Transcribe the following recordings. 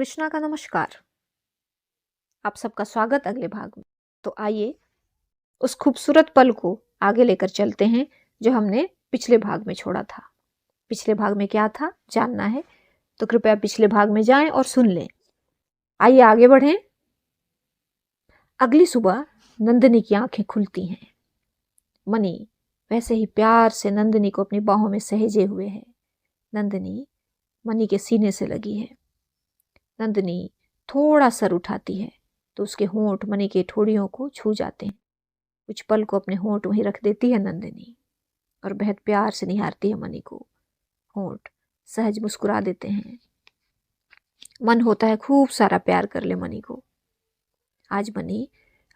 कृष्णा का नमस्कार। आप सबका स्वागत अगले भाग में। तो आइए उस खूबसूरत पल को आगे लेकर चलते हैं जो हमने पिछले भाग में छोड़ा था। पिछले भाग में क्या था जानना है तो कृपया पिछले भाग में जाएं और सुन लें। आइए आगे बढ़ें। अगली सुबह नंदिनी की आंखें खुलती हैं। मनी वैसे ही प्यार से नंदिनी को अपनी बाहों में सहेजे हुए है। नंदिनी मनी के सीने से लगी है। नंदिनी थोड़ा सर उठाती है तो उसके होंठ मनी के ठोड़ियों को छू जाते हैं। कुछ पल को अपने होंठ वहीं रख देती है नंदिनी और बेहद प्यार से निहारती है मनी को। होंठ सहज मुस्कुरा देते हैं। मन होता है खूब सारा प्यार कर ले मनी को। आज मनी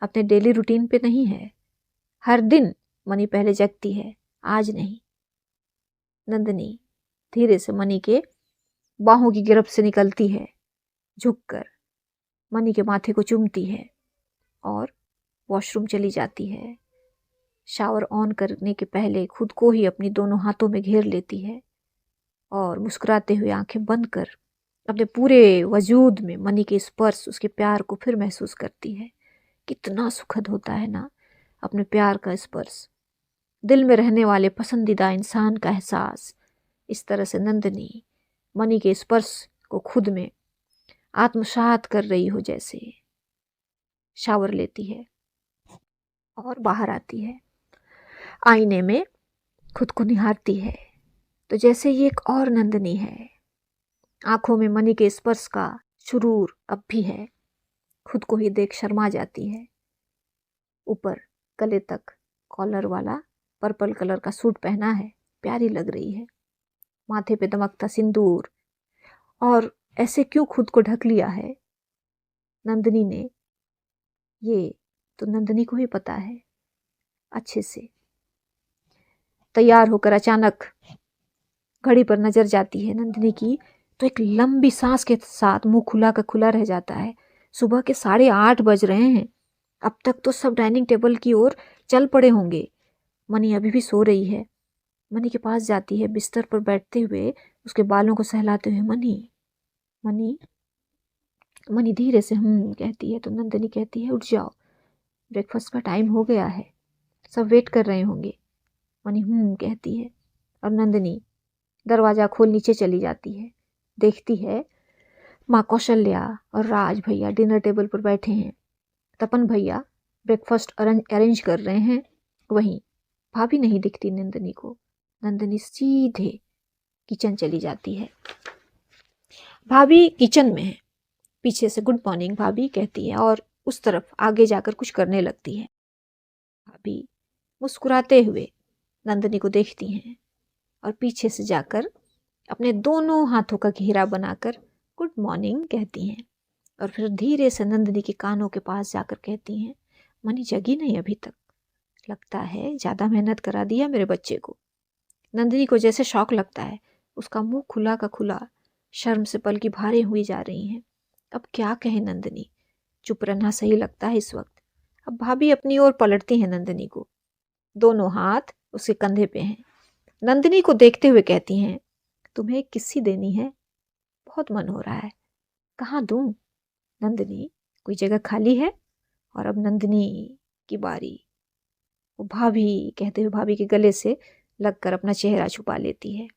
अपने डेली रूटीन पे नहीं है। हर दिन मनी पहले जगती है, आज नहीं। नंदिनी धीरे से मनी के बाहों की गिरफ्त से निकलती है, झुककर मनी के माथे को चूमती है और वॉशरूम चली जाती है। शावर ऑन करने के पहले खुद को ही अपनी दोनों हाथों में घेर लेती है और मुस्कुराते हुए आंखें बंद कर अपने पूरे वजूद में मनी के स्पर्श, उसके प्यार को फिर महसूस करती है। कितना सुखद होता है ना अपने प्यार का स्पर्श, दिल में रहने वाले पसंदीदा इंसान का एहसास। इस तरह से नंदिनी मनी के स्पर्श को खुद में आत्मसात कर रही हो जैसे। शावर लेती है और बाहर आती है। आईने में खुद को निहारती है तो जैसे ये एक और नंदिनी है। आंखों में मनी के स्पर्श का सुरूर अब भी है। खुद को ही देख शर्मा जाती है। ऊपर गले तक कॉलर वाला पर्पल कलर का सूट पहना है, प्यारी लग रही है। माथे पे दमकता सिंदूर, और ऐसे क्यों खुद को ढक लिया है नंदिनी ने, ये तो नंदिनी को ही पता है अच्छे से। तैयार होकर अचानक घड़ी पर नजर जाती है नंदिनी की तो एक लंबी सांस के साथ मुंह खुला का खुला रह जाता है। सुबह के 8:30 बज रहे हैं। अब तक तो सब डाइनिंग टेबल की ओर चल पड़े होंगे। मनी अभी भी सो रही है। मनी के पास जाती है, बिस्तर पर बैठते हुए उसके बालों को सहलाते हुए। मनी मनी मनी धीरे से कहती है तो नंदिनी कहती है, उठ जाओ, ब्रेकफास्ट का टाइम हो गया है, सब वेट कर रहे होंगे। मनी कहती है और नंदिनी दरवाजा खोल नीचे चली जाती है। देखती है माँ कौशल्या और राज भैया डिनर टेबल पर बैठे हैं। तपन भैया ब्रेकफास्ट अरेंज कर रहे हैं। वहीं भाभी नहीं दिखती नंदिनी को। नंदिनी सीधे किचन चली जाती है। भाभी किचन में है। पीछे से गुड मॉर्निंग भाभी कहती है और उस तरफ आगे जाकर कुछ करने लगती है। भाभी मुस्कुराते हुए नंदिनी को देखती हैं और पीछे से जाकर अपने दोनों हाथों का घेरा बनाकर गुड मॉर्निंग कहती हैं और फिर धीरे से नंदिनी के कानों के पास जाकर कहती हैं, मनी जगी नहीं अभी तक, लगता है ज़्यादा मेहनत करा दिया मेरे बच्चे को। नंदिनी को जैसे शौक लगता है। उसका मुंह खुला का खुला, शर्म से पलकी भारी हुई जा रही हैं। अब क्या कहे नंदिनी, चुप रहना सही लगता है इस वक्त। अब भाभी अपनी ओर पलटती हैं नंदिनी को, दोनों हाथ उसके कंधे पे हैं। नंदिनी को देखते हुए कहती हैं, तुम्हें एक किस्सी देनी है, बहुत मन हो रहा है, कहाँ दूं? नंदिनी कोई जगह खाली है? और अब नंदिनी की बारी। वो भाभी कहते हुए भाभी के गले से लगकर अपना चेहरा छुपा लेती है।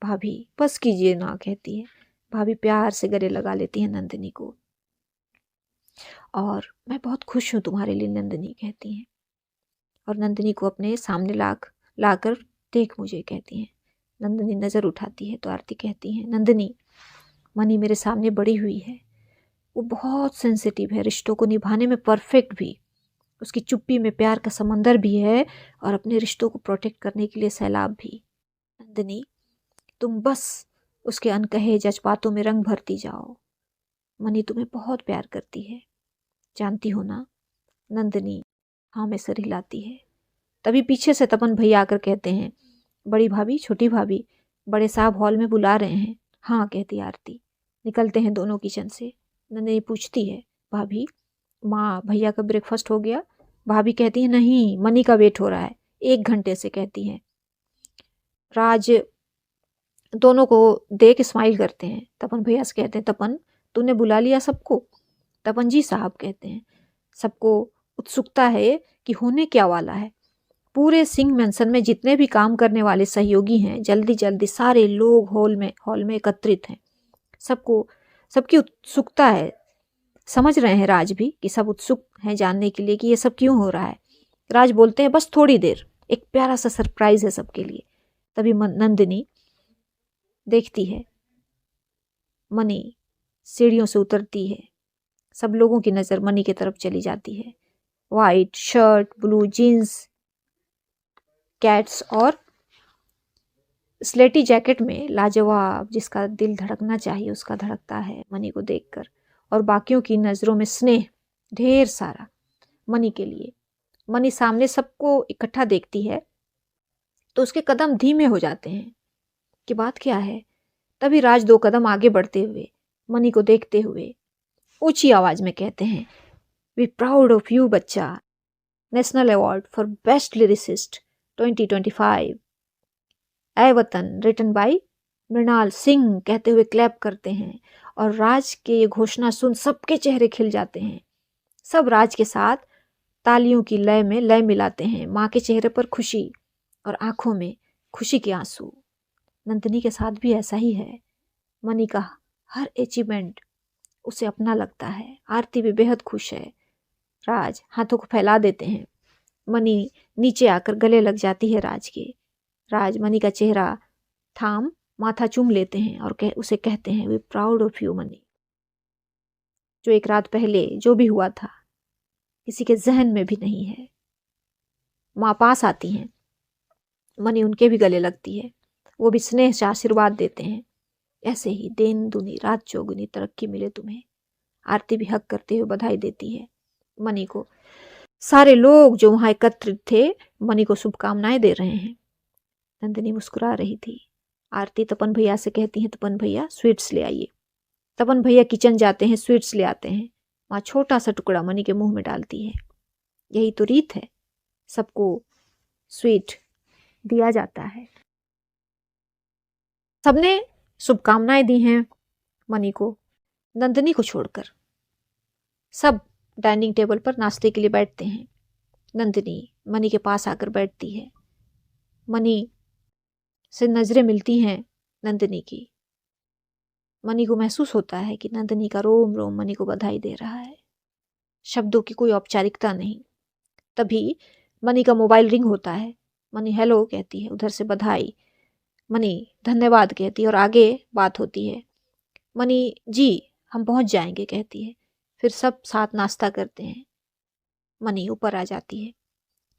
भाभी बस कीजिए ना कहती है। भाभी प्यार से गले लगा लेती है नंदिनी को और मैं बहुत खुश हूँ तुम्हारे लिए नंदिनी कहती हैं और नंदिनी को अपने सामने लाकर देख मुझे कहती हैं। नंदिनी नज़र उठाती है तो आरती कहती हैं, नंदिनी मनी मेरे सामने बड़ी हुई है, वो बहुत सेंसिटिव है, रिश्तों को निभाने में परफेक्ट भी। उसकी चुप्पी में प्यार का समंदर भी है और अपने रिश्तों को प्रोटेक्ट करने के लिए सैलाब भी। नंदिनी तुम बस उसके अनकहे जज्बातों में रंग भरती जाओ। मनी तुम्हें बहुत प्यार करती है, जानती हो ना? नंदिनी हाँ में सर हिलाती है। तभी पीछे से तपन भैया आकर कहते हैं, बड़ी भाभी छोटी भाभी बड़े साहब हॉल में बुला रहे हैं। हाँ कहती आरती। निकलते हैं दोनों किचन से। नंदिनी पूछती है, भाभी माँ भैया का ब्रेकफास्ट हो गया? भाभी कहती है, नहीं मनी का वेट हो रहा है, 1 घंटे से कहती हैं। राज दोनों को देख स्माइल करते हैं। तपन भैया से कहते हैं, तपन तूने बुला लिया सबको? तपन जी साहब कहते हैं, सबको उत्सुकता है कि होने क्या वाला है। पूरे सिंह मैंसन में जितने भी काम करने वाले सहयोगी हैं, जल्दी जल्दी सारे लोग हॉल में एकत्रित हैं। सबको सबकी उत्सुकता है। समझ रहे हैं राज भी कि सब उत्सुक हैं जानने के लिए कि ये सब क्यों हो रहा है। राज बोलते हैं, बस थोड़ी देर, एक प्यारा सा सरप्राइज है सबके लिए। तभी नंदिनी देखती है मनी सीढ़ियों से उतरती है। सब लोगों की नज़र मनी की तरफ चली जाती है। वाइट शर्ट, ब्लू जीन्स, कैट्स और स्लेटी जैकेट में लाजवाब, जिसका दिल धड़कना चाहिए उसका धड़कता है मनी को देखकर। और बाकियों की नज़रों में स्नेह ढेर सारा मनी के लिए। मनी सामने सबको इकट्ठा देखती है तो उसके कदम धीमे हो जाते हैं कि बात क्या है। तभी राज 2 कदम आगे बढ़ते हुए मनी को देखते हुए ऊंची आवाज में कहते हैं, वी प्राउड ऑफ यू बच्चा, national award for best lyricist 2025, ऐ वतन, रिटन बाय मृणाल सिंह। कहते हुए क्लैप करते हैं और राज के ये घोषणा सुन सबके चेहरे खिल जाते हैं। सब राज के साथ तालियों की लय में लय मिलाते हैं। माँ के चेहरे पर खुशी और आंखों में खुशी के आंसू। नंदिनी के साथ भी ऐसा ही है। मनी का हर अचीवमेंट उसे अपना लगता है। आरती भी बेहद खुश है। राज हाथों को फैला देते हैं। मनी नीचे आकर गले लग जाती है राज के। राज मनी का चेहरा थाम माथा चूम लेते हैं और उसे कहते हैं, we proud of you Mani. जो एक रात पहले जो भी हुआ था किसी के जहन में भी नहीं है। माँ पास आती हैं, मनी उनके भी गले लगती है। वो भी स्नेह से आशीर्वाद देते हैं, ऐसे ही दिन दुनी रात चौगुनी तरक्की मिले तुम्हें। आरती भी हक करते हुए बधाई देती है मनी को। सारे लोग जो वहां एकत्रित थे मनी को शुभकामनाएं दे रहे हैं। नंदिनी मुस्कुरा रही थी। आरती तपन भैया से कहती है, तपन भैया स्वीट्स ले आइए। तपन भैया किचन जाते हैं, स्वीट्स ले आते हैं। माँ छोटा सा टुकड़ा मनी के मुंह में डालती है। यही तो रीत है, सबको स्वीट दिया जाता है। सबने शुभकामनाएं दी हैं मनी को, नंदिनी को छोड़कर। सब डाइनिंग टेबल पर नाश्ते के लिए बैठते हैं। नंदिनी मनी के पास आकर बैठती है। मनी से नजरें मिलती हैं नंदिनी की। मनी को महसूस होता है कि नंदिनी का रोम रोम मनी को बधाई दे रहा है। शब्दों की कोई औपचारिकता नहीं। तभी मनी का मोबाइल रिंग होता है। मनी हेलो कहती है, उधर से बधाई। मनी धन्यवाद कहती है और आगे बात होती है। मनी जी हम पहुंच जाएंगे कहती है। फिर सब साथ नाश्ता करते हैं। मनी ऊपर आ जाती है।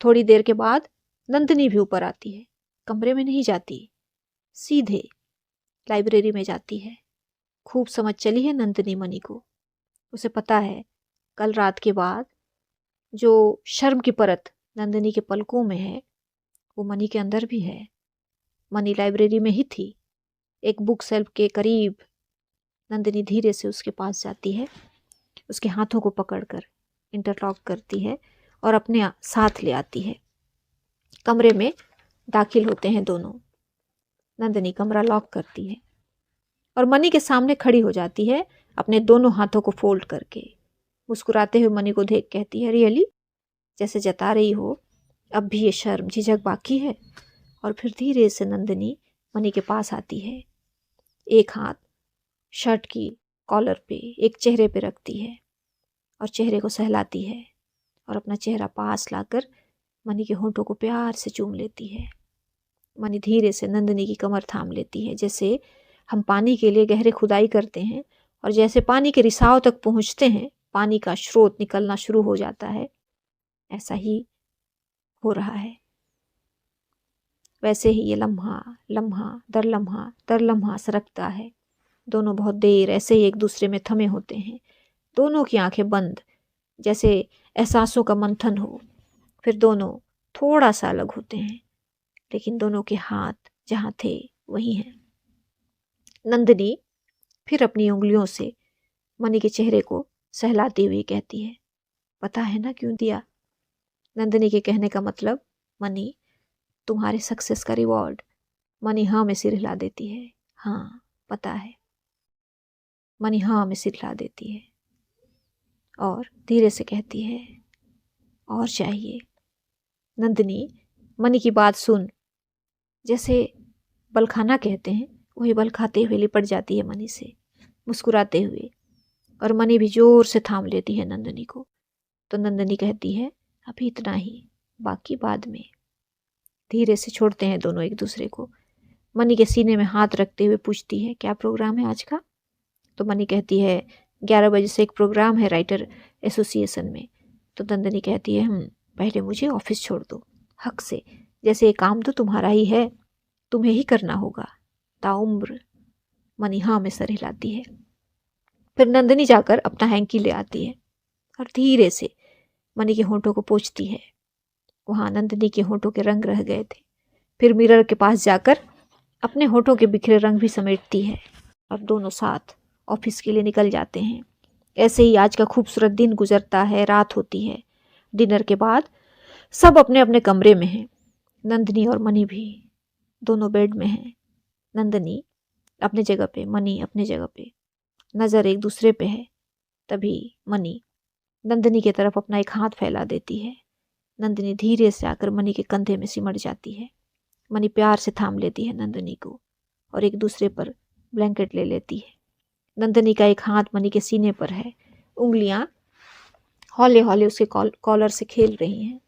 थोड़ी देर के बाद नंदिनी भी ऊपर आती है। कमरे में नहीं जाती, सीधे लाइब्रेरी में जाती है। खूब समझ चली है नंदिनी मनी को। उसे पता है कल रात के बाद जो शर्म की परत नंदिनी के पलकों में है वो मनी के अंदर भी है। मनी लाइब्रेरी में ही थी। एक बुक शेल्फ के करीब नंदिनी धीरे से उसके पास जाती है, उसके हाथों को पकड़कर इंटरलॉक करती है और अपने साथ ले आती है। कमरे में दाखिल होते हैं दोनों। नंदिनी कमरा लॉक करती है और मनी के सामने खड़ी हो जाती है अपने दोनों हाथों को फोल्ड करके। मुस्कुराते हुए मनी को देख कहती है, रियली, जैसे जता रही हो अब भी ये शर्म झिझक बाकी है। और फिर धीरे से नंदिनी मनी के पास आती है। एक हाथ शर्ट की कॉलर पे, एक चेहरे पे रखती है और चेहरे को सहलाती है और अपना चेहरा पास लाकर मनी के होंठों को प्यार से चूम लेती है। मनी धीरे से नंदिनी की कमर थाम लेती है। जैसे हम पानी के लिए गहरे खुदाई करते हैं और जैसे पानी के रिसाव तक पहुंचते हैं, पानी का स्रोत निकलना शुरू हो जाता है, ऐसा ही हो रहा है। वैसे ही ये लम्हा लम्हा दर लम्हा सरकता है। दोनों बहुत देर ऐसे ही एक दूसरे में थमे होते हैं, दोनों की आंखें बंद, जैसे एहसासों का मंथन हो। फिर दोनों थोड़ा सा अलग होते हैं, लेकिन दोनों के हाथ जहाँ थे वही हैं। नंदिनी फिर अपनी उंगलियों से मनी के चेहरे को सहलाती हुई कहती है, पता है ना क्यों दिया? नंदिनी के कहने का मतलब, मनी तुम्हारे सक्सेस का रिवॉर्ड। मनी हाँ में सिर हिला देती है, हाँ पता है। मनी हाँ में सिर हिला देती है और धीरे से कहती है, और चाहिए। नंदिनी मनी की बात सुन जैसे बल खाना कहते हैं वही बल खाते हुए लिपट जाती है मनी से, मुस्कुराते हुए, और मनी भी जोर से थाम लेती है नंदिनी को। तो नंदिनी कहती है, अभी इतना ही, बाकी बाद में। धीरे से छोड़ते हैं दोनों एक दूसरे को। मनी के सीने में हाथ रखते हुए पूछती है, क्या प्रोग्राम है आज का? तो मनी कहती है, 11 बजे से एक प्रोग्राम है राइटर एसोसिएशन में। तो नंदिनी कहती है, पहले मुझे ऑफिस छोड़ दो हक से, जैसे ये काम तो तुम्हारा ही है, तुम्हें ही करना होगा ताउम्र। मनी हाँ में सर हिलाती है। फिर नंदिनी जाकर अपना हैंकी ले आती है और धीरे से मनी के होंठों को पोंछती है। वहाँ नंदिनी के होंठों के रंग रह गए थे। फिर मिरर के पास जाकर अपने होंठों के बिखरे रंग भी समेटती है और दोनों साथ ऑफिस के लिए निकल जाते हैं। ऐसे ही आज का खूबसूरत दिन गुजरता है। रात होती है। डिनर के बाद सब अपने अपने कमरे में हैं। नंदिनी और मनी भी दोनों बेड में हैं। नंदिनी अपने जगह पे, मनी अपने जगह पे, नज़र एक दूसरे पे है। तभी मनी नंदिनी की तरफ अपना एक हाथ फैला देती है। नंदिनी धीरे से आकर मनी के कंधे में सिमट जाती है। मनी प्यार से थाम लेती है नंदिनी को और एक दूसरे पर ब्लैंकेट ले लेती है। नंदिनी का एक हाथ मनी के सीने पर है। उंगलियां हौले हौले उसके कॉलर से खेल रही हैं।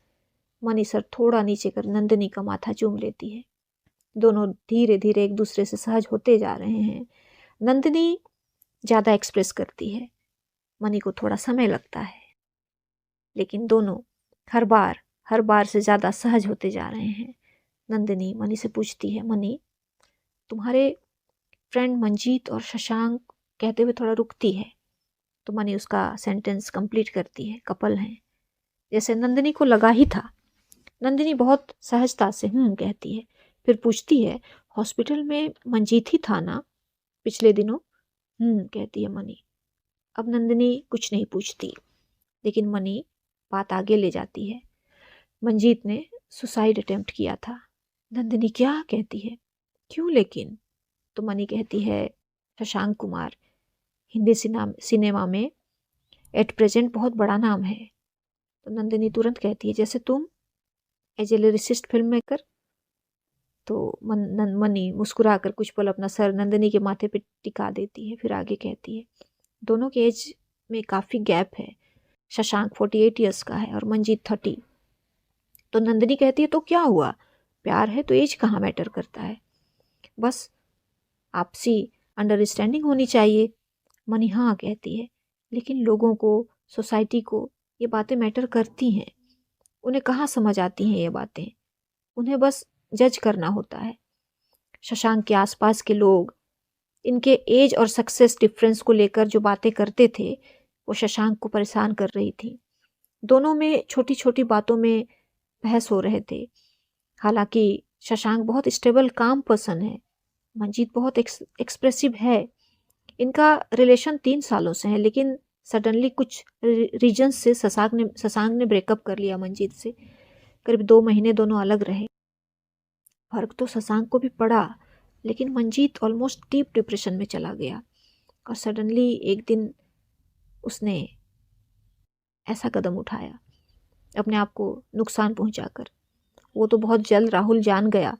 मनी सर थोड़ा नीचे कर नंदिनी का माथा चूम लेती है। दोनों धीरे धीरे एक दूसरे से सहज होते जा रहे हैं। नंदिनी ज़्यादा एक्सप्रेस करती है, मनी को थोड़ा समय लगता है, लेकिन दोनों हर बार से ज़्यादा सहज होते जा रहे हैं। नंदिनी मनी से पूछती है, मनी तुम्हारे फ्रेंड मंजीत और शशांक, कहते हुए थोड़ा रुकती है। तो मनी उसका सेंटेंस कंप्लीट करती है, कपल हैं, जैसे नंदिनी को लगा ही था। नंदिनी बहुत सहजता से कहती है। फिर पूछती है, हॉस्पिटल में मंजीत ही था ना पिछले दिनों? कहती है मनी। अब नंदिनी कुछ नहीं पूछती, लेकिन मनी बात आगे ले जाती है। मंजीत ने सुसाइड अटेम्प्ट किया था। नंदिनी क्या कहती है, क्यों लेकिन? तो मनी कहती है, शशांक कुमार हिंदी सिनेमा में एट प्रेजेंट बहुत बड़ा नाम है। तो नंदिनी तुरंत कहती है, जैसे तुम as a lyricist film maker. तो मनी मुस्कुरा कर कुछ पल अपना सर नंदिनी के माथे पे टिका देती है। फिर आगे कहती है, दोनों के एज में काफ़ी गैप है। शशांक 48 ईयर्स का है और मंजीत 30। तो नंदिनी कहती है, तो क्या हुआ, प्यार है तो एज कहाँ मैटर करता है, बस आपसी अंडरस्टैंडिंग होनी चाहिए। मनी हाँ कहती है, लेकिन लोगों को, सोसाइटी को ये बातें मैटर करती हैं। उन्हें कहाँ समझ आती हैं ये बातें, उन्हें बस जज करना होता है। शशांक के आसपास के लोग इनके एज और सक्सेस डिफरेंस को लेकर जो बातें करते थे वो शशांक को परेशान कर रही थी। दोनों में छोटी छोटी बातों में बहस हो रहे थे। हालांकि शशांक बहुत स्टेबल काम पर्सन है, मंजीत बहुत एक्सप्रेसिव है। इनका रिलेशन 3 सालों से है, लेकिन सडनली कुछ रीजंस से शशांक ने ब्रेकअप कर लिया मंजीत से। करीब 2 महीने दोनों अलग रहे। फर्क तो शशांक को भी पड़ा, लेकिन मंजीत ऑलमोस्ट डीप डिप्रेशन में चला गया। और सडनली एक दिन उसने ऐसा कदम उठाया, अपने आप को नुकसान पहुंचाकर। वो तो बहुत जल्द राहुल जान गया,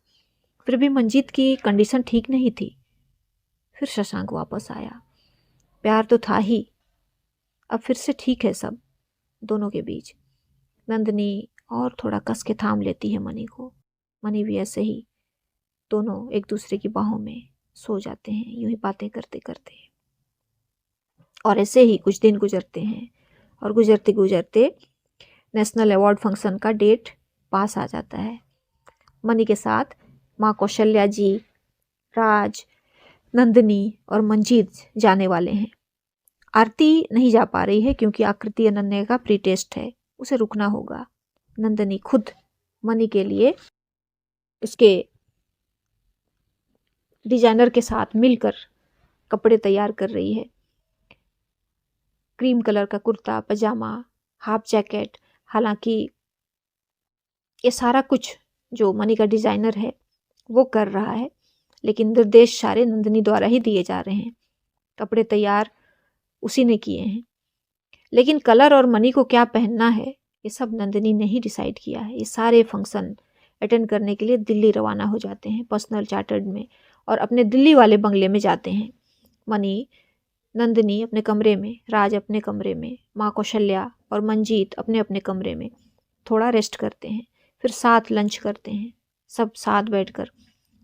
फिर भी मंजीत की कंडीशन ठीक नहीं थी। फिर शशांक वापस आया। प्यार तो था ही, अब फिर से ठीक है सब दोनों के बीच। नंदिनी और थोड़ा कस के थाम लेती है मनी को। मनी भी ऐसे ही, दोनों एक दूसरे की बाहों में सो जाते हैं, यूं ही बातें करते करते। और ऐसे ही कुछ दिन गुजरते हैं और गुजरते गुजरते नेशनल अवार्ड फंक्शन का डेट पास आ जाता है। मनी के साथ माँ कौशल्या जी, राज, नंदिनी और मंजीत जाने वाले हैं। आरती नहीं जा पा रही है क्योंकि आकृति अनन्या का प्री टेस्ट है, उसे रुकना होगा। नंदिनी खुद मनी के लिए उसके डिजाइनर के साथ मिलकर कपड़े तैयार कर रही है। क्रीम कलर का कुर्ता पजामा, हाफ जैकेट। हालांकि ये सारा कुछ जो मनी का डिजाइनर है वो कर रहा है, लेकिन निर्देश सारे नंदिनी द्वारा ही दिए जा रहे हैं। कपड़े तैयार उसी ने किए हैं। लेकिन कलर और मनी को क्या पहनना है ये सब नंदिनी ने ही डिसाइड किया है। ये सारे फंक्शन अटेंड करने के लिए दिल्ली रवाना हो जाते हैं पर्सनल चार्टर्ड में, और अपने दिल्ली वाले बंगले में जाते हैं। मनी, नंदिनी अपने कमरे में, राज अपने कमरे में, माँ कौशल्या और मंजीत अपने अपने कमरे में थोड़ा रेस्ट करते हैं। फिर साथ लंच करते हैं, सब साथ बैठकर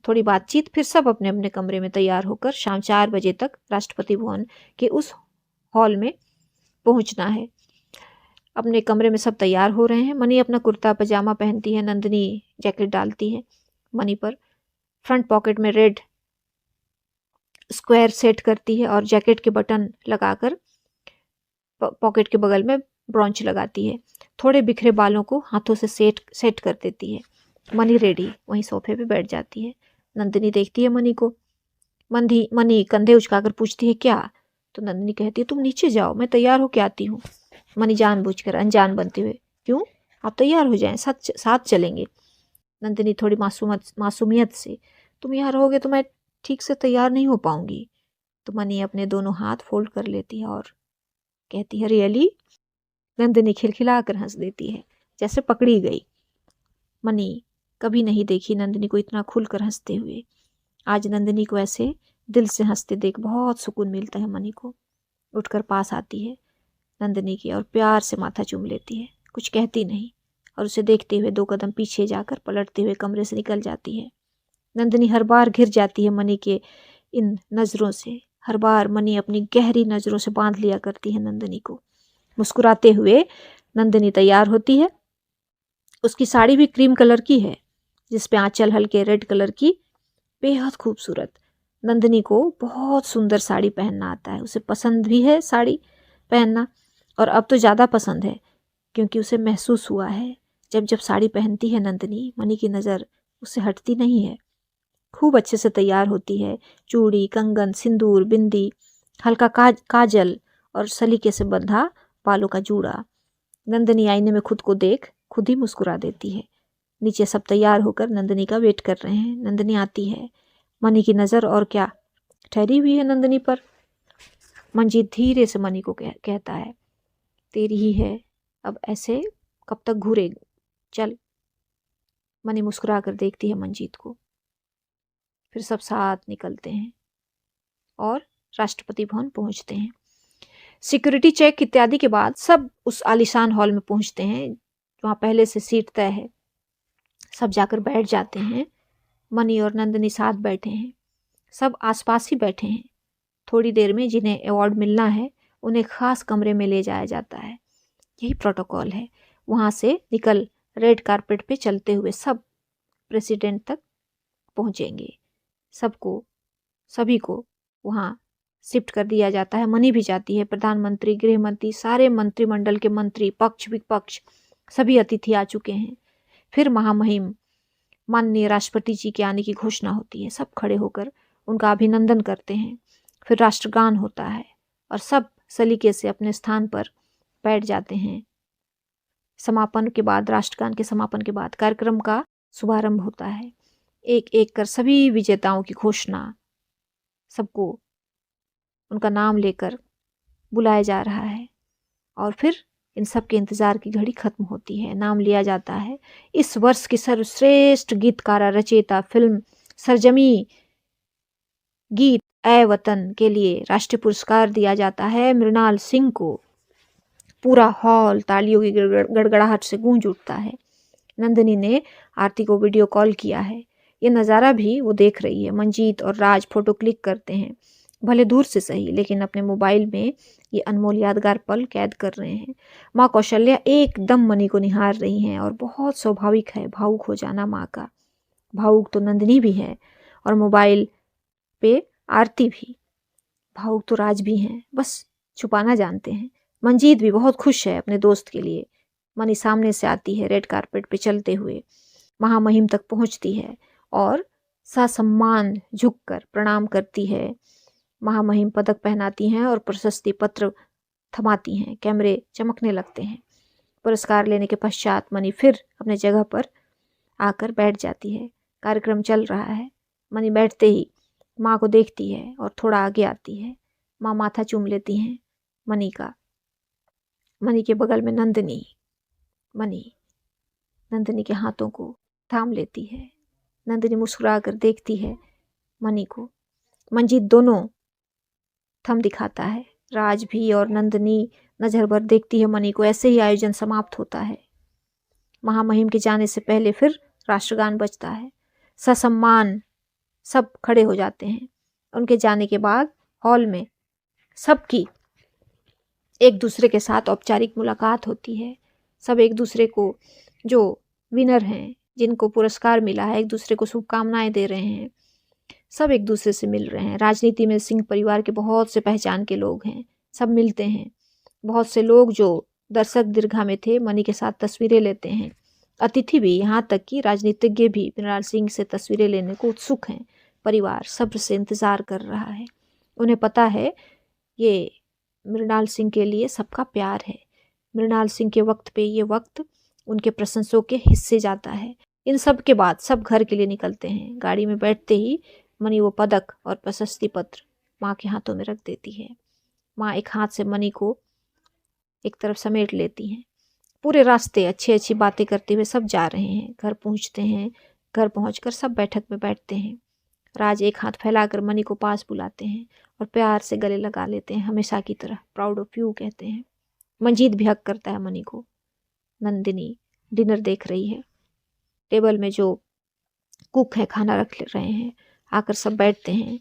थोड़ी बातचीत। फिर सब अपने अपने कमरे में तैयार होकर शाम 4 बजे तक राष्ट्रपति भवन के उस हॉल में पहुंचना है। अपने कमरे में सब तैयार हो रहे हैं। मनी अपना कुर्ता पजामा पहनती है, नंदिनी जैकेट डालती है। मनी पर फ्रंट पॉकेट में रेड स्क्वायर सेट करती है और जैकेट के बटन लगाकर पॉकेट के बगल में ब्रॉन्च लगाती है। थोड़े बिखरे बालों को हाथों से सेट कर देती है। मनी रेडी वहीं सोफे पे बैठ जाती है। नंदिनी देखती है मनी को। मनी कंधे उचकाकर पूछती है क्या? तो नंदिनी कहती है तुम नीचे जाओ, मैं तैयार होके आती हूँ। मनी जानबूझकर अनजान बनते हुए क्यों? आप तैयार हो जाएं, साथ चलेंगे। नंदिनी थोड़ी मासूमियत से तुम यहाँ रहोगे तो मैं ठीक से तैयार नहीं हो पाऊंगी। तो मनी अपने दोनों हाथ फोल्ड कर लेती है और कहती है रियली? नंदिनी खिलखिलाकर हंस देती है जैसे पकड़ी गई। मनी कभी नहीं देखी नंदिनी को इतना खुलकर हंसते हुए। आज नंदिनी को ऐसे दिल से हंसते देख बहुत सुकून मिलता है। मनी को उठकर पास आती है नंदिनी की और प्यार से माथा चूम लेती है। कुछ कहती नहीं और उसे देखते हुए 2 कदम पीछे जाकर पलटते हुए कमरे से निकल जाती है। नंदिनी हर बार घिर जाती है मनी के इन नज़रों से। हर बार मनी अपनी गहरी नज़रों से बांध लिया करती है नंदिनी को। मुस्कुराते हुए नंदिनी तैयार होती है। उसकी साड़ी भी क्रीम कलर की है जिस पे आंचल हल्के रेड कलर की, बेहद खूबसूरत। नंदिनी को बहुत सुंदर साड़ी पहनना आता है। उसे पसंद भी है साड़ी पहनना, और अब तो ज़्यादा पसंद है क्योंकि उसे महसूस हुआ है जब जब साड़ी पहनती है नंदिनी, मनी की नज़र उससे हटती नहीं है। खूब अच्छे से तैयार होती है। चूड़ी, कंगन, सिंदूर, बिंदी, हल्का काजल और सलीके से बंधा बालों का जूड़ा। नंदिनी आईने में खुद को देख खुद ही मुस्कुरा देती है। नीचे सब तैयार होकर नंदिनी का वेट कर रहे हैं। नंदिनी आती है। मनी की नज़र और क्या ठहरी हुई है नंदिनी पर। मंजीत धीरे से मनी को कहता है तेरी ही है, अब ऐसे कब तक घूरेगी, चल। मनी मुस्कुरा कर देखती है मंजीत को। फिर सब साथ निकलते हैं और राष्ट्रपति भवन पहुंचते हैं। सिक्योरिटी चेक इत्यादि के बाद सब उस आलीशान हॉल में पहुंचते हैं। वहाँ पहले से सीट तय है। सब जाकर बैठ जाते हैं। मनी और नंदिनी साथ बैठे हैं। सब आसपास ही बैठे हैं। थोड़ी देर में जिन्हें अवार्ड मिलना है उन्हें खास कमरे में ले जाया जाता है। यही प्रोटोकॉल है। वहाँ से निकल रेड कारपेट पे चलते हुए सब प्रेसिडेंट तक पहुँचेंगे। सभी को वहाँ शिफ्ट कर दिया जाता है। मनी भी जाती है। प्रधानमंत्री, गृह मंत्री, सारे मंत्रिमंडल के मंत्री, पक्ष विपक्ष सभी अतिथि आ चुके हैं। फिर महामहिम माननीय राष्ट्रपति जी के आने की घोषणा होती है। सब खड़े होकर उनका अभिनंदन करते हैं। फिर राष्ट्रगान होता है और सब सलीके से अपने स्थान पर बैठ जाते हैं। समापन के बाद, राष्ट्रगान के समापन के बाद कार्यक्रम का शुभारंभ होता है। एक एक कर सभी विजेताओं की घोषणा, सबको उनका नाम लेकर बुलाया जा रहा है और फिर इन सब के इंतज़ार की घड़ी खत्म होती है। नाम लिया जाता है। इस वर्ष की सर्वश्रेष्ठ गीतकारा, रचयिता, फिल्म सरजमी गीत ऐ वतन के लिए राष्ट्रीय पुरस्कार दिया जाता है मृणाल सिंह को। पूरा हॉल तालियों की गड़गड़ाहट से गूंज उठता है। नंदिनी ने आरती को वीडियो कॉल किया है। ये नज़ारा भी वो देख रही है। मंजीत और राज फोटो क्लिक करते हैं, भले दूर से सही, लेकिन अपने मोबाइल में ये अनमोल यादगार पल कैद कर रहे हैं। माँ कौशल्या एकदम मनी को निहार रही हैं और बहुत स्वाभाविक है भावुक हो जाना माँ का। भावुक तो नंदिनी भी है और मोबाइल पे आरती भी। भावुक तो राज भी हैं, बस छुपाना जानते हैं। मंजीत भी बहुत खुश है अपने दोस्त के लिए। मनी सामने से आती है, रेड कारपेट पे चलते हुए महामहिम तक पहुंचती है और ससम्मान झुककर प्रणाम करती है। महामहिम पदक पहनाती हैं और प्रशस्ति पत्र थमाती हैं। कैमरे चमकने लगते हैं। पुरस्कार लेने के पश्चात मनी फिर अपने जगह पर आकर बैठ जाती है। कार्यक्रम चल रहा है। मनी बैठते ही माँ को देखती है और थोड़ा आगे आती है। माँ माथा चूम लेती हैं मनी के बगल में नंदिनी। मनी नंदिनी के हाथों को थाम लेती है। नंदिनी मुस्कुरा कर देखती है मनी को। मंजीत दोनों थम दिखाता है। राज भी और नंदिनी नजर भर देखती है मनी को। ऐसे ही आयोजन समाप्त होता है। महामहिम के जाने से पहले फिर राष्ट्रगान बजता है। ससम्मान सब खड़े हो जाते हैं। उनके जाने के बाद हॉल में सबकी एक दूसरे के साथ औपचारिक मुलाकात होती है। सब एक दूसरे को, जो विनर हैं, जिनको पुरस्कार मिला है, एक दूसरे को शुभकामनाएं दे रहे हैं। सब एक दूसरे से मिल रहे हैं। राजनीति में सिंह परिवार के बहुत से पहचान के लोग हैं, सब मिलते हैं। बहुत से लोग जो दर्शक दीर्घा में थे मनी के साथ तस्वीरें लेते हैं। अतिथि भी, यहाँ तक कि राजनीतिज्ञ भी मृणाल सिंह से तस्वीरें लेने को उत्सुक हैं। परिवार सब्र से इंतजार कर रहा है। उन्हें पता है ये मृणाल सिंह के लिए सबका प्यार है। मृणाल सिंह के वक्त पे ये वक्त उनके प्रशंसकों के हिस्से जाता है। इन सब के बाद सब घर के लिए निकलते हैं। गाड़ी में बैठते ही मनी वो पदक और प्रशस्ति पत्र माँ के हाथों में रख देती है। माँ एक हाथ से मनी को एक तरफ समेट लेती हैं। पूरे रास्ते अच्छी अच्छी बातें करते हुए सब जा रहे हैं। घर पहुँचते हैं। घर पहुँचकर सब बैठक में बैठते हैं। राज एक हाथ फैलाकर मनी को पास बुलाते हैं और प्यार से गले लगा लेते हैं। हमेशा की तरह प्राउड ऑफ यू कहते हैं। मंजीत भी हक करता है मनी को। नंदिनी डिनर देख रही है। टेबल में जो कुक है खाना रख रहे हैं। आकर सब बैठते हैं।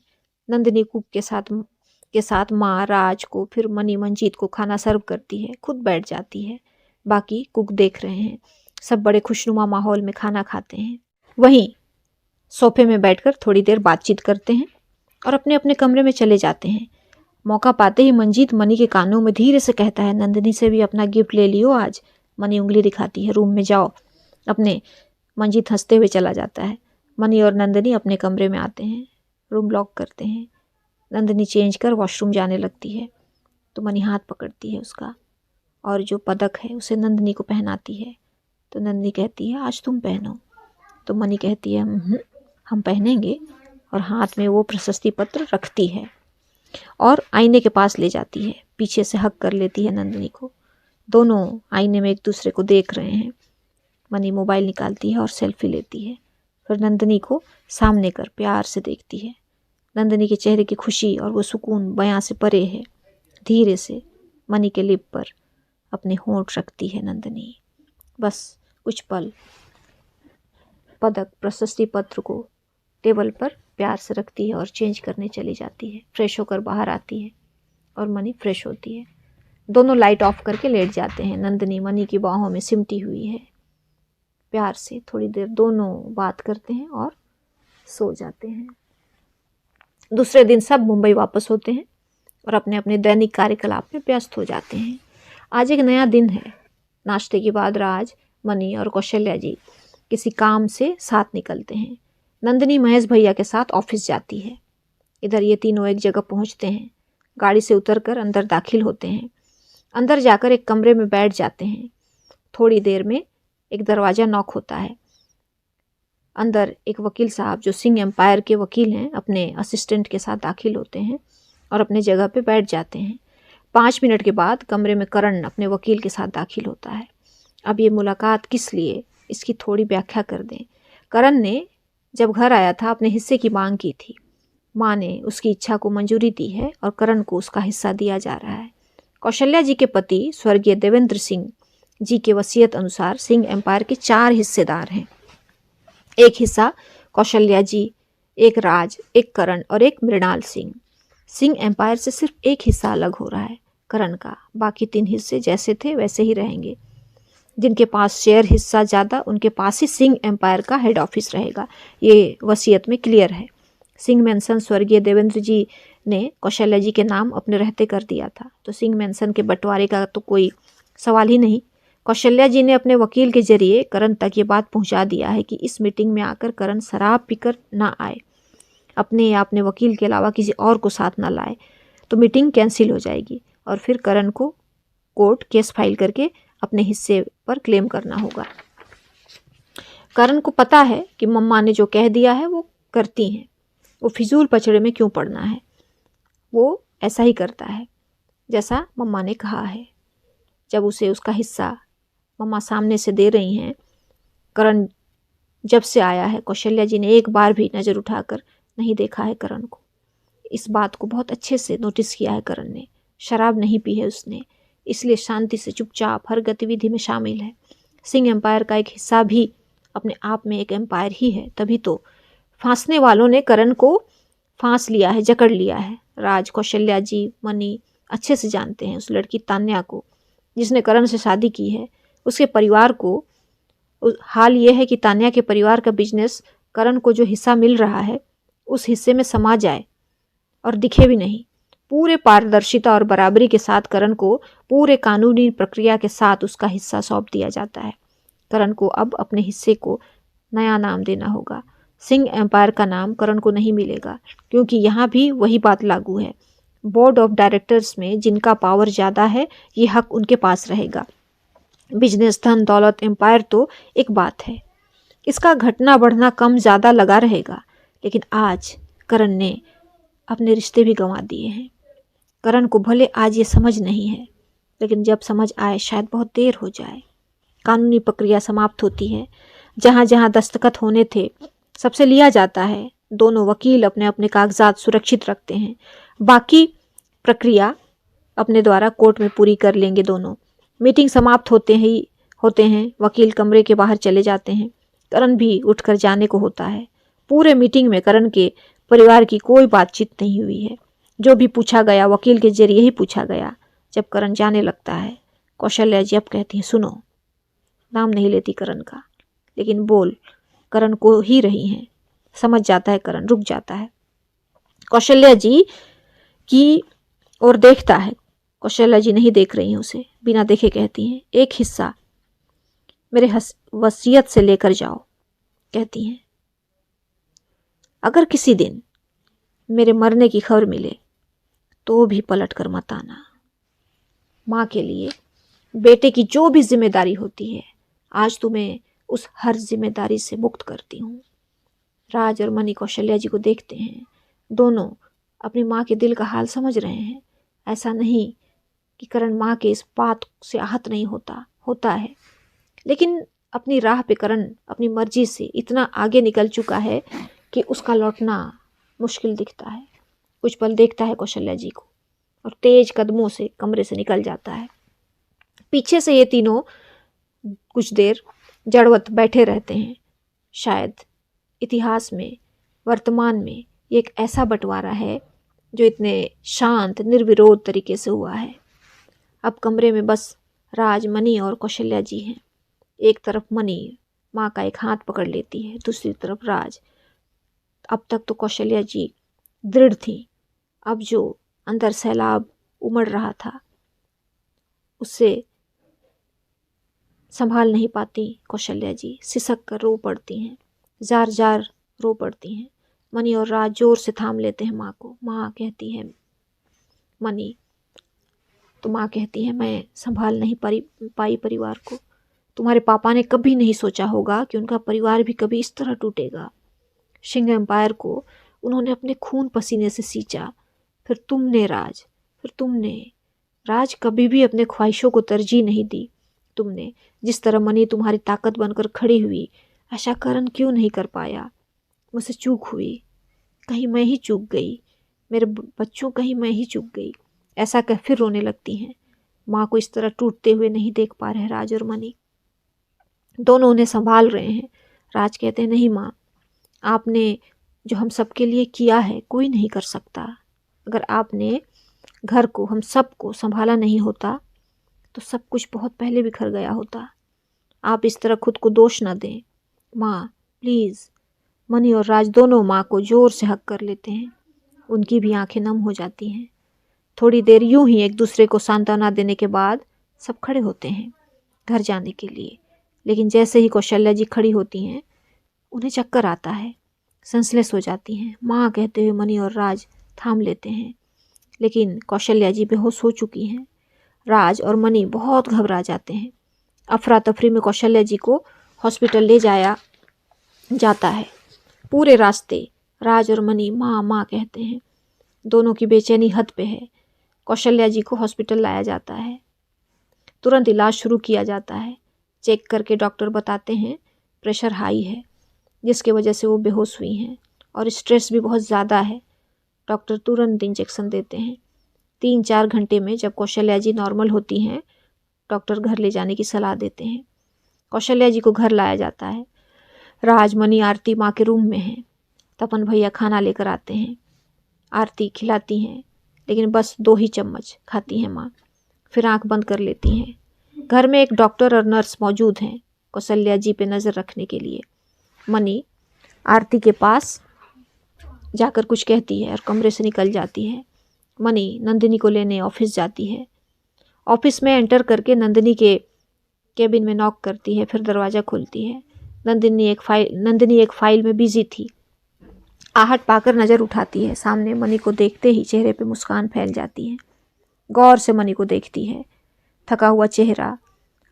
नंदिनी कुक के साथ माँ राज को, फिर मनी मंजीत को खाना सर्व करती है। खुद बैठ जाती है। बाकी कुक देख रहे हैं। सब बड़े खुशनुमा माहौल में खाना खाते हैं। वहीं सोफे में बैठकर थोड़ी देर बातचीत करते हैं और अपने अपने कमरे में चले जाते हैं। मौका पाते ही मंजीत मनी के कानों में धीरे से कहता है, नंदिनी से भी अपना गिफ्ट ले लियो आज। मनी उंगली दिखाती है, रूम में जाओ अपने। मंजीत हंसते हुए चला जाता है। मनी और नंदिनी अपने कमरे में आते हैं। रूम लॉक करते हैं। नंदिनी चेंज कर वॉशरूम जाने लगती है तो मनी हाथ पकड़ती है उसका और जो पदक है उसे नंदिनी को पहनाती है। तो नंदिनी कहती है, आज तुम पहनो। तो मनी कहती है, हम पहनेंगे, और हाथ में वो प्रशस्ति पत्र रखती है और आईने के पास ले जाती है। पीछे से हक कर लेती है नंदिनी को। दोनों आईने में एक दूसरे को देख रहे हैं। मनी मोबाइल निकालती है और सेल्फी लेती है। फिर नंदिनी को सामने कर प्यार से देखती है। नंदिनी के चेहरे की खुशी और वो सुकून बयां से परे है। धीरे से मनी के लिप पर अपने होंठ रखती है नंदिनी। बस कुछ पल पदक प्रशस्ति पत्र को टेबल पर प्यार से रखती है और चेंज करने चली जाती है। फ्रेश होकर बाहर आती है और मनी फ्रेश होती है। दोनों लाइट ऑफ करके लेट जाते हैं। नंदिनी मनी की बाहों में सिमटी हुई है। प्यार से थोड़ी देर दोनों बात करते हैं और सो जाते हैं। दूसरे दिन सब मुंबई वापस होते हैं और अपने अपने दैनिक कार्यकलाप में व्यस्त हो जाते हैं। आज एक नया दिन है। नाश्ते के बाद राज, मनी और कौशल्या जी किसी काम से साथ निकलते हैं। नंदिनी महेश भैया के साथ ऑफिस जाती है। इधर ये तीनों एक जगह पहुंचते हैं। गाड़ी से उतरकर अंदर दाखिल होते हैं। अंदर जाकर एक कमरे में बैठ जाते हैं। थोड़ी देर में एक दरवाज़ा नॉक होता है। अंदर एक वकील साहब जो सिंह एम्पायर के वकील हैं अपने असिस्टेंट के साथ दाखिल होते हैं और अपने जगह पे बैठ जाते हैं। 5 मिनट के बाद कमरे में करण अपने वकील के साथ दाखिल होता है। अब ये मुलाकात किस लिए, इसकी थोड़ी व्याख्या कर दें। करण ने जब घर आया था अपने हिस्से की मांग की थी। माँ ने उसकी इच्छा को मंजूरी दी है और करण को उसका हिस्सा दिया जा रहा है। कौशल्या जी के पति स्वर्गीय देवेंद्र सिंह जी के वसीयत अनुसार सिंह एम्पायर के 4 हिस्सेदार हैं। एक हिस्सा कौशल्या जी, एक राज, एक करण और एक मृणाल सिंह। सिंह एम्पायर से सिर्फ एक हिस्सा अलग हो रहा है, करण का। बाकी 3 हिस्से जैसे थे वैसे ही रहेंगे। जिनके पास शेयर हिस्सा ज़्यादा उनके पास ही सिंह एम्पायर का हेड ऑफिस रहेगा। ये वसीयत में क्लियर है। सिंह मेंशन स्वर्गीय देवेंद्र जी ने कौशल्या जी के नाम अपने रहते कर दिया था, तो सिंह मेंशन के बंटवारे का तो कोई सवाल ही नहीं। कौशल्या जी ने अपने वकील के जरिए करण तक ये बात पहुंचा दिया है कि इस मीटिंग में आकर करण शराब पीकर ना आए, अपने या अपने वकील के अलावा किसी और को साथ ना लाए, तो मीटिंग कैंसिल हो जाएगी और फिर करण को कोर्ट केस फाइल करके अपने हिस्से पर क्लेम करना होगा। करण को पता है कि मम्मा ने जो कह दिया है वो करती हैं। वो फिजूल पचड़े में क्यों पड़ना है, वो ऐसा ही करता है। जैसा मम्मा ने कहा है। जब उसे उसका हिस्सा मम्मा सामने से दे रही हैं, करण जब से आया है कौशल्या जी ने एक बार भी नज़र उठाकर नहीं देखा है करण को। इस बात को बहुत अच्छे से नोटिस किया है करण ने। शराब नहीं पी है उसने, इसलिए शांति से चुपचाप हर गतिविधि में शामिल है। सिंह एम्पायर का एक हिस्सा भी अपने आप में एक एम्पायर ही है। तभी तो फांसने वालों ने करण को फांस लिया है, जकड़ लिया है। राज, कौशल्या जी, मनी अच्छे से जानते हैं उस लड़की तान्या को जिसने करण से शादी की है। उसके परिवार को हाल ये है कि तान्या के परिवार का बिजनेस करण को जो हिस्सा मिल रहा है उस हिस्से में समा जाए और दिखे भी नहीं। पूरे पारदर्शिता और बराबरी के साथ करण को पूरे कानूनी प्रक्रिया के साथ उसका हिस्सा सौंप दिया जाता है। करण को अब अपने हिस्से को नया नाम देना होगा। सिंह एम्पायर का नाम करण को नहीं मिलेगा, क्योंकि यहाँ भी वही बात लागू है। बोर्ड ऑफ डायरेक्टर्स में जिनका पावर ज़्यादा है, ये हक उनके पास रहेगा। बिजनेस, धन दौलत, एम्पायर तो एक बात है, इसका घटना बढ़ना कम ज़्यादा लगा रहेगा। लेकिन आज करण ने अपने रिश्ते भी गंवा दिए हैं। करण को भले आज ये समझ नहीं है, लेकिन जब समझ आए शायद बहुत देर हो जाए। कानूनी प्रक्रिया समाप्त होती है। जहाँ जहाँ दस्तखत होने थे सबसे लिया जाता है। दोनों वकील अपने अपने कागजात सुरक्षित रखते हैं। बाकी प्रक्रिया अपने द्वारा कोर्ट में पूरी कर लेंगे दोनों। मीटिंग समाप्त होते हैं। वकील कमरे के बाहर चले जाते हैं। करण भी उठकर जाने को होता है। पूरे मीटिंग में करण के परिवार की कोई बातचीत नहीं हुई है। जो भी पूछा गया वकील के जरिए ही पूछा गया। जब करण जाने लगता है, कौशल्या जी अब कहती हैं, सुनो। नाम नहीं लेती करण का, लेकिन बोल करण को ही रही हैं। समझ जाता है करण, रुक जाता है। कौशल्या जी की ओर देखता है। कौशल्या जी नहीं देख रही हैं उसे। बिना देखे कहती हैं, एक हिस्सा मेरे वसीयत से लेकर जाओ। कहती हैं, अगर किसी दिन मेरे मरने की खबर मिले तो भी पलट कर मत आना। माँ के लिए बेटे की जो भी जिम्मेदारी होती है, आज तुम्हें उस हर जिम्मेदारी से मुक्त करती हूँ। राज और मनी कौशल्या जी को देखते हैं। दोनों अपनी माँ के दिल का हाल समझ रहे हैं। ऐसा नहीं कि करण माँ के इस बात से आहत नहीं होता है, लेकिन अपनी राह पे करण अपनी मर्जी से इतना आगे निकल चुका है कि उसका लौटना मुश्किल दिखता है। कुछ पल देखता है कौशल्या जी को और तेज कदमों से कमरे से निकल जाता है। पीछे से ये तीनों कुछ देर जड़वत बैठे रहते हैं। शायद इतिहास में, वर्तमान में ये एक ऐसा बंटवारा है जो इतने शांत निर्विरोध तरीके से हुआ है। अब कमरे में बस राज, मनी और कौशल्या जी हैं। एक तरफ मनी माँ का एक हाथ पकड़ लेती है, दूसरी तरफ राज। अब तक तो कौशल्या जी दृढ़ थी, अब जो अंदर सैलाब उमड़ रहा था उससे संभाल नहीं पाती कौशल्या जी। सिसक कर रो पड़ती हैं, जार जार रो पड़ती हैं। मनी और राज जोर से थाम लेते हैं माँ को। माँ कहती है, मनी तो माँ कहती है, मैं संभाल नहीं पाई परिवार को। तुम्हारे पापा ने कभी नहीं सोचा होगा कि उनका परिवार भी कभी इस तरह टूटेगा। सिंह एम्पायर को उन्होंने अपने खून पसीने से सींचा। फिर तुमने राज कभी भी अपने ख्वाहिशों को तरजीह नहीं दी। तुमने जिस तरह मनी तुम्हारी ताकत बनकर खड़ी हुई, ऐसा करण क्यों नहीं कर पाया। मुझसे चूक हुई, कहीं मैं ही चूक गई, मेरे बच्चों कहीं मैं ही चूक गई। ऐसा कह फिर रोने लगती हैं। माँ को इस तरह टूटते हुए नहीं देख पा रहे राज और मनी। दोनों उन्हें संभाल रहे हैं। राज कहते हैं, नहीं माँ, आपने जो हम सबके लिए किया है कोई नहीं कर सकता। अगर आपने घर को, हम सबको संभाला नहीं होता तो सब कुछ बहुत पहले बिखर गया होता। आप इस तरह खुद को दोष न दें माँ, प्लीज़। मनी और राज दोनों माँ को जोर से हक कर लेते हैं। उनकी भी आंखें नम हो जाती हैं। थोड़ी देर यूं ही एक दूसरे को सांत्वना देने के बाद सब खड़े होते हैं घर जाने के लिए। लेकिन जैसे ही कौशल्या जी खड़ी होती हैं, उन्हें चक्कर आता है, सेंसलेस हो जाती हैं। माँ कहते हुए मनी और राज थाम लेते हैं, लेकिन कौशल्या जी बेहोश हो चुकी हैं। राज और मनी बहुत घबरा जाते हैं। अफरा तफरी में कौशल्या जी को हॉस्पिटल ले जाया जाता है। पूरे रास्ते राज और मनी माँ माँ कहते हैं। दोनों की बेचैनी हद पे है। कौशल्या जी को हॉस्पिटल लाया जाता है। तुरंत इलाज शुरू किया जाता है। चेक करके डॉक्टर बताते हैं प्रेशर हाई है, जिसके वजह से वो बेहोश हुई हैं और स्ट्रेस भी बहुत ज़्यादा है। डॉक्टर तुरंत इंजेक्शन देते हैं। 3-4 घंटे में जब कौशल्या जी नॉर्मल होती हैं, डॉक्टर घर ले जाने की सलाह देते हैं। कौशल्या जी को घर लाया जाता है। राज, मनी, आरती माँ के रूम में हैं। तपन भैया खाना लेकर आते हैं। आरती खिलाती हैं, लेकिन बस 2 ही चम्मच खाती हैं माँ, फिर आंख बंद कर लेती हैं। घर में एक डॉक्टर और नर्स मौजूद हैं कौशल्या जी पे नज़र रखने के लिए। मनी आरती के पास जाकर कुछ कहती है और कमरे से निकल जाती है। मनी नंदिनी को लेने ऑफिस जाती है। ऑफिस में एंटर करके नंदिनी के केबिन में नॉक करती है, फिर दरवाज़ा खोलती है। नंदिनी एक फाइल में बिजी थी। आहट पाकर नज़र उठाती है। सामने मनी को देखते ही चेहरे पे मुस्कान फैल जाती है। गौर से मनी को देखती है। थका हुआ चेहरा।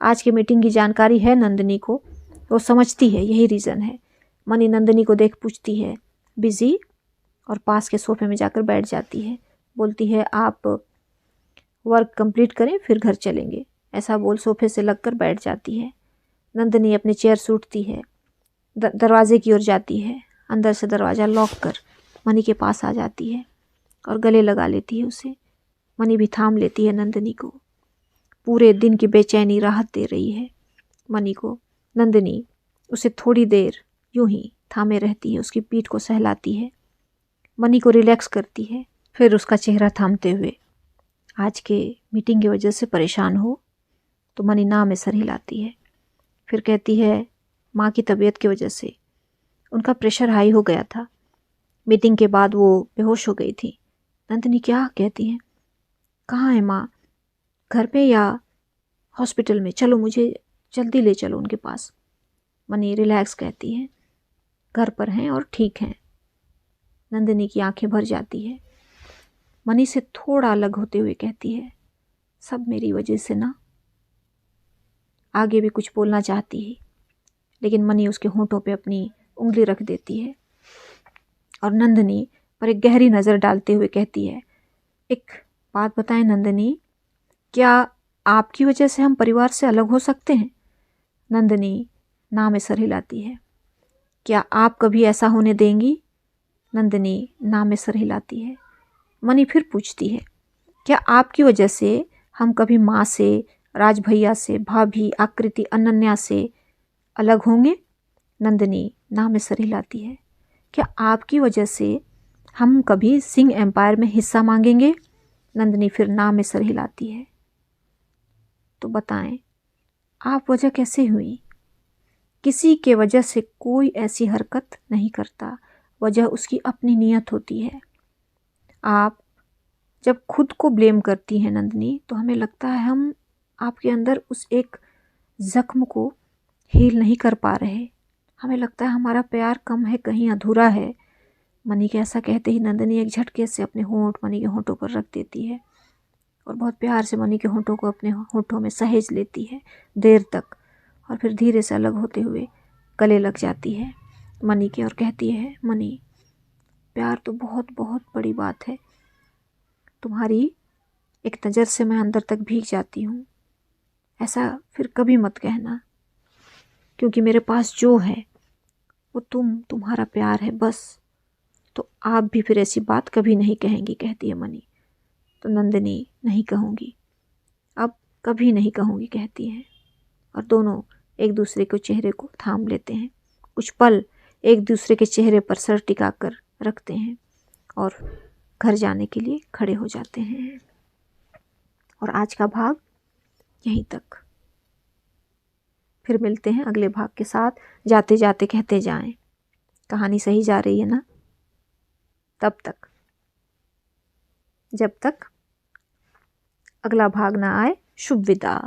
आज की मीटिंग की जानकारी है नंदिनी को। वो समझती है यही रीज़न है। मनी नंदिनी को देख पूछती है, बिजी? और पास के सोफे में जाकर बैठ जाती है। बोलती है, आप वर्क कंप्लीट करें फिर घर चलेंगे। ऐसा बोल सोफे से लगकर बैठ जाती है। नंदिनी अपनी चेयर से उठती है, दरवाजे की ओर जाती है। अंदर से दरवाज़ा लॉक कर मनी के पास आ जाती है और गले लगा लेती है उसे। मनी भी थाम लेती है नंदिनी को। पूरे दिन की बेचैनी राहत दे रही है मनी को। नंदिनी उसे थोड़ी देर यूं ही थामे रहती है, उसकी पीठ को सहलाती है, मनी को रिलैक्स करती है। फिर उसका चेहरा थामते हुए, आज के मीटिंग की वजह से परेशान हो? तो मनी ना में सर हिलाती है। फिर कहती है, माँ की तबीयत की वजह से उनका प्रेशर हाई हो गया था। मीटिंग के बाद वो बेहोश हो गई थी। नंदिनी क्या कहती है? कहाँ है माँ? घर पे या हॉस्पिटल में? चलो मुझे जल्दी ले चलो उनके पास। मनी रिलैक्स कहती है, घर पर हैं और ठीक हैं। नंदिनी की आंखें भर जाती है। मनी से थोड़ा अलग होते हुए कहती है, सब मेरी वजह से ना। आगे भी कुछ बोलना चाहती है, लेकिन मनी उसके होंठों पे अपनी उंगली रख देती है और नंदिनी पर एक गहरी नज़र डालते हुए कहती है, एक बात बताएं नंदिनी, क्या आपकी वजह से हम परिवार से अलग हो सकते हैं? नंदिनी ना में सर हिलाती है। क्या आप कभी ऐसा होने देंगी? नंदिनी ना में सर हिलाती है। मनी फिर पूछती है, क्या आपकी वजह से हम कभी माँ से, राज भैया से, भाभी, आकृति, अनन्या से अलग होंगे? नंदिनी ना में सर हिलाती है। क्या आपकी वजह से हम कभी सिंह एम्पायर में हिस्सा मांगेंगे? नंदिनी फिर ना में सर हिलाती है। तो बताएं, आप वजह कैसे हुई? किसी के वजह से कोई ऐसी हरकत नहीं करता, वजह उसकी अपनी नीयत होती है। आप जब खुद को ब्लेम करती हैं नंदिनी, तो हमें लगता है हम आपके अंदर उस एक ज़ख्म को हील नहीं कर पा रहे। हमें लगता है हमारा प्यार कम है, कहीं अधूरा है। मनी के ऐसा कहते ही नंदिनी एक झटके से अपने होंठ मनी के होंठों पर रख देती है और बहुत प्यार से मनी के होंठों को अपने होंठों में सहेज लेती है देर तक, और फिर धीरे से अलग होते हुए गले लग जाती है मनी के और कहती है, मनी, प्यार तो बहुत बहुत बड़ी बात है। तुम्हारी एक नज़र से मैं अंदर तक भीग जाती हूँ। ऐसा फिर कभी मत कहना, क्योंकि मेरे पास जो है वो तुम्हारा प्यार है बस। तो आप भी फिर ऐसी बात कभी नहीं कहेंगी, कहती है मनी। तो नंदिनी, नहीं कहूँगी, अब कभी नहीं कहूँगी, कहती है। और दोनों एक दूसरे के चेहरे को थाम लेते हैं। कुछ पल एक दूसरे के चेहरे पर सर टिकाकर रखते हैं और घर जाने के लिए खड़े हो जाते हैं। और आज का भाग यहीं तक। फिर मिलते हैं अगले भाग के साथ। जाते जाते कहते जाएं, कहानी सही जा रही है ना? तब तक, जब तक अगला भाग ना आए, शुभ विदा।